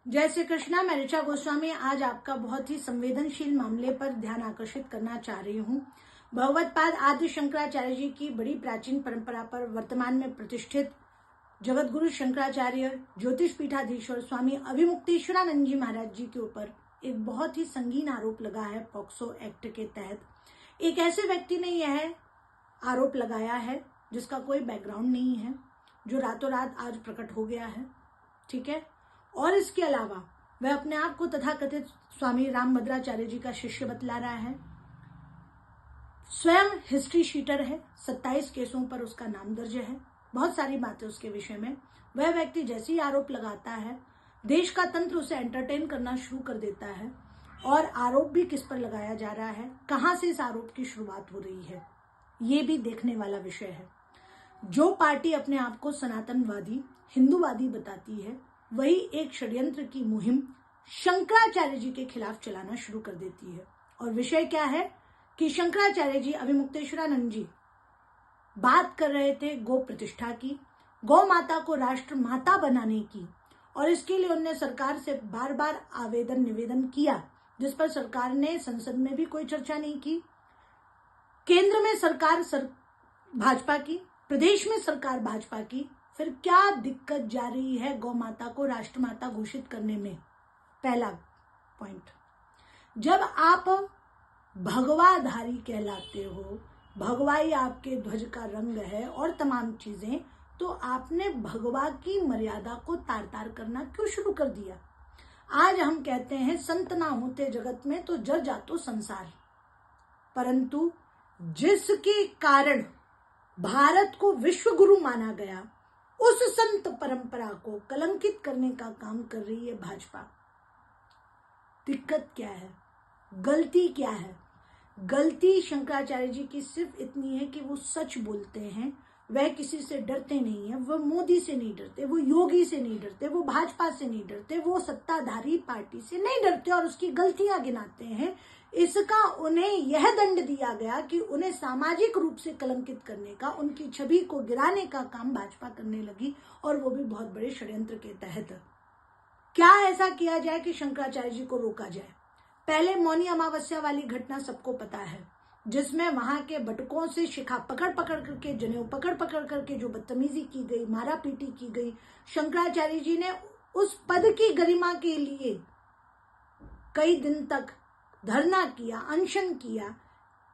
जय श्री कृष्णा। मैं ऋचा गोस्वामी आज आपका बहुत ही संवेदनशील मामले पर ध्यान आकर्षित करना चाह रही हूँ। भगवत्पाद आदि शंकराचार्य जी की बड़ी प्राचीन परंपरा पर वर्तमान में प्रतिष्ठित जगत गुरु शंकराचार्य ज्योतिष पीठाधीश्वर स्वामी अभिमुक्तेश्वरानंद जी महाराज जी के ऊपर एक बहुत ही संगीन आरोप लगा है। पॉक्सो एक्ट के तहत एक ऐसे व्यक्ति ने यह आरोप लगाया है जिसका कोई बैकग्राउंड नहीं है, जो रातों रात आज प्रकट हो गया है। ठीक है। और इसके अलावा वह अपने आप को तथाकथित स्वामी रामभद्राचार्य जी का शिष्य बतला रहा है। स्वयं हिस्ट्री शीटर है, 27 केसों पर उसका नाम दर्ज है। बहुत सारी बातें उसके विषय में। वह व्यक्ति जैसे ही आरोप लगाता है, देश का तंत्र उसे एंटरटेन करना शुरू कर देता है। और आरोप भी किस पर लगाया जा रहा है, कहां से इस आरोप की शुरुआत हो रही है, ये भी देखने वाला विषय है। जो पार्टी अपने आप को सनातनवादी हिंदूवादी बताती है, वही एक षड्यंत्र की मुहिम शंकराचार्य जी के खिलाफ चलाना शुरू कर देती है। और विषय क्या है कि शंकराचार्य जी अभिमुक्तेश्वरानंद जी बात कर रहे थे गौ प्रतिष्ठा की, गौ माता को राष्ट्र माता बनाने की। और इसके लिए उन्होंने सरकार से बार बार आवेदन निवेदन किया, जिस पर सरकार ने संसद में भी कोई चर्चा नहीं की। केंद्र में सरकार भाजपा की, प्रदेश में सरकार भाजपा की। फिर क्या दिक्कत जा रही है गौ माता को राष्ट्रमाता घोषित करने में? पहला पॉइंट, जब आप भगवाधारी कहलाते हो, भगवाई आपके ध्वज का रंग है और तमाम चीजें, तो आपने भगवा की मर्यादा को तार तार करना क्यों शुरू कर दिया? आज हम कहते हैं संत ना होते जगत में तो जर जातो संसार, परंतु जिसके कारण भारत को विश्व गुरु माना गया, उस संत परंपरा को कलंकित करने का काम कर रही है भाजपा। दिक्कत क्या है, गलती क्या है? गलती शंकराचार्य जी की सिर्फ इतनी है कि वो सच बोलते हैं। वह किसी से डरते नहीं है। वह मोदी से नहीं डरते, वो योगी से नहीं डरते, वो भाजपा से नहीं डरते, वो सत्ताधारी पार्टी से नहीं डरते और उसकी गलतियां गिनाते हैं। इसका उन्हें यह दंड दिया गया कि उन्हें सामाजिक रूप से कलंकित करने का, उनकी छवि को गिराने का काम भाजपा करने लगी, और वो भी बहुत बड़े षड्यंत्र के तहत। क्या ऐसा किया जाए कि शंकराचार्य जी को रोका जाए? पहले मौनी अमावस्या वाली घटना सबको पता है, जिसमें वहां के बटुकों से शिखा पकड़ पकड़ करके, जनेऊ पकड़ पकड़ करके जो बदतमीजी की गई, मारा पीटी की गई। शंकराचार्य जी ने उस पद की गरिमा के लिए कई दिन तक धरना किया, अनशन किया।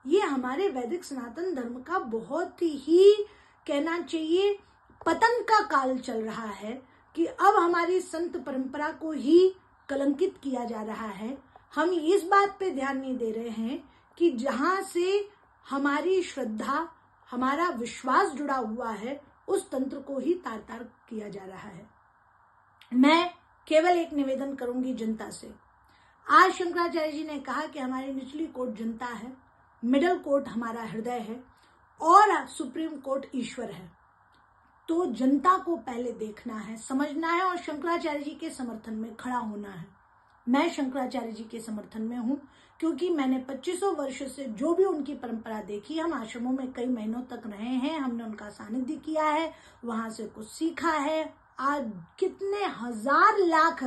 ये हमारे वैदिक सनातन धर्म का बहुत ही कहना चाहिए पतन का काल चल रहा है कि अब हमारी संत परंपरा को ही कलंकित किया जा रहा है। हम इस बात पे ध्यान नहीं दे रहे हैं कि जहां से हमारी श्रद्धा, हमारा विश्वास जुड़ा हुआ है, उस तंत्र को ही तार तार किया जा रहा है। मैं केवल एक निवेदन करूंगी जनता से। आज शंकराचार्य जी ने कहा कि हमारी निचली कोर्ट जनता है, मिडिल कोर्ट हमारा हृदय है और सुप्रीम कोर्ट ईश्वर है। तो जनता को पहले देखना है, समझना है और शंकराचार्य जी के समर्थन में खड़ा होना है। मैं शंकराचार्य जी के समर्थन में हूं, क्योंकि मैंने 2500 वर्ष से जो भी उनकी परंपरा देखी, हम आश्रमों में कई महीनों तक रहे हैं, हमने उनका सानिध्य किया है, वहां से कुछ सीखा है। आज कितने हजार लाख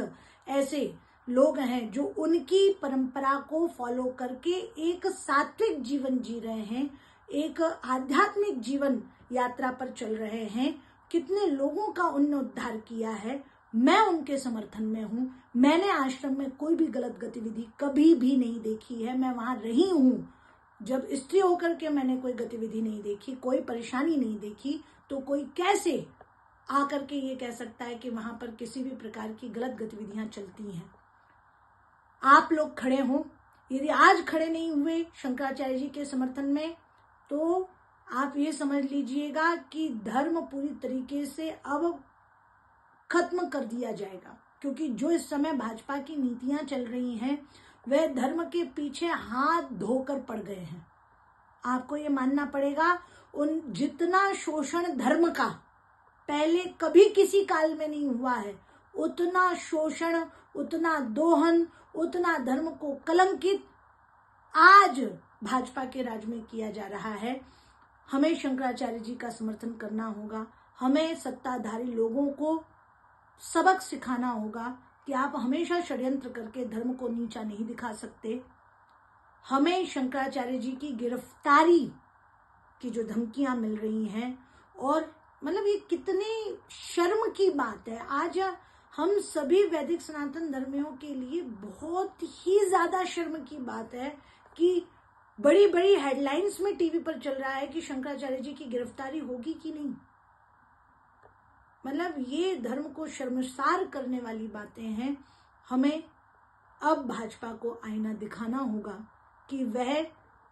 ऐसे लोग हैं जो उनकी परंपरा को फॉलो करके एक सात्विक जीवन जी रहे हैं, एक आध्यात्मिक जीवन यात्रा पर चल रहे हैं। कितने लोगों का उन्होंने उद्धार किया है। मैं उनके समर्थन में हूं। मैंने आश्रम में कोई भी गलत गतिविधि कभी भी नहीं देखी है। मैं वहां रही हूं, जब स्त्री होकर के मैंने कोई गतिविधि नहीं देखी, कोई परेशानी नहीं देखी, तो कोई कैसे आकर के ये कह सकता है कि वहां पर किसी भी प्रकार की गलत गतिविधियां चलती हैं? आप लोग खड़े हों। यदि आज खड़े नहीं हुए शंकराचार्य जी के समर्थन में, तो आप ये समझ लीजिएगा कि धर्म पूरी तरीके से अब खत्म कर दिया जाएगा। क्योंकि जो इस समय भाजपा की नीतियां चल रही हैं, वह धर्म के पीछे हाथ धोकर पड़ गए हैं। आपको ये मानना पड़ेगा, उन जितना शोषण धर्म का पहले कभी किसी काल में नहीं हुआ है, उतना शोषण, उतना दोहन, उतना धर्म को कलंकित आज भाजपा के राज में किया जा रहा है। हमें शंकराचार्य जी का समर्थन करना होगा। हमें सत्ताधारी लोगों को सबक सिखाना होगा कि आप हमेशा षड्यंत्र करके धर्म को नीचा नहीं दिखा सकते। हमें शंकराचार्य जी की गिरफ्तारी की जो धमकियां मिल रही हैं, और मतलब ये कितनी शर्म की बात है। आज हम सभी वैदिक सनातन धर्मियों के लिए बहुत ही ज्यादा शर्म की बात है कि बड़ी बड़ी हेडलाइंस में टीवी पर चल रहा है कि शंकराचार्य जी की गिरफ्तारी होगी कि नहीं। मतलब ये धर्म को शर्मसार करने वाली बातें हैं। हमें अब भाजपा को आईना दिखाना होगा कि वह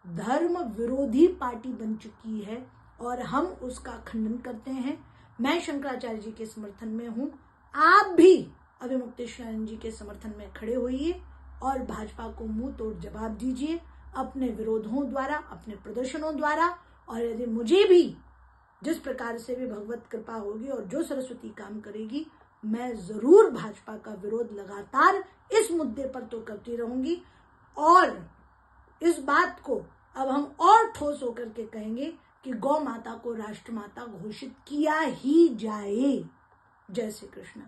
धर्म विरोधी पार्टी बन चुकी है और हम उसका खंडन करते हैं। मैं शंकराचार्य जी के समर्थन में हूं, आप भी अभिमुक्तेश्वर जी के समर्थन में खड़े होइए और भाजपा को मुंह तोड़ जवाब दीजिए अपने विरोधों द्वारा, अपने प्रदर्शनों द्वारा। और यदि मुझे भी जिस प्रकार से भी भगवत कृपा होगी और जो सरस्वती काम करेगी, मैं जरूर भाजपा का विरोध लगातार इस मुद्दे पर तो करती रहूंगी। और इस बात को अब हम और ठोस होकर के कहेंगे कि गौ माता को राष्ट्रमाता घोषित किया ही जाए। जय श्री कृष्ण।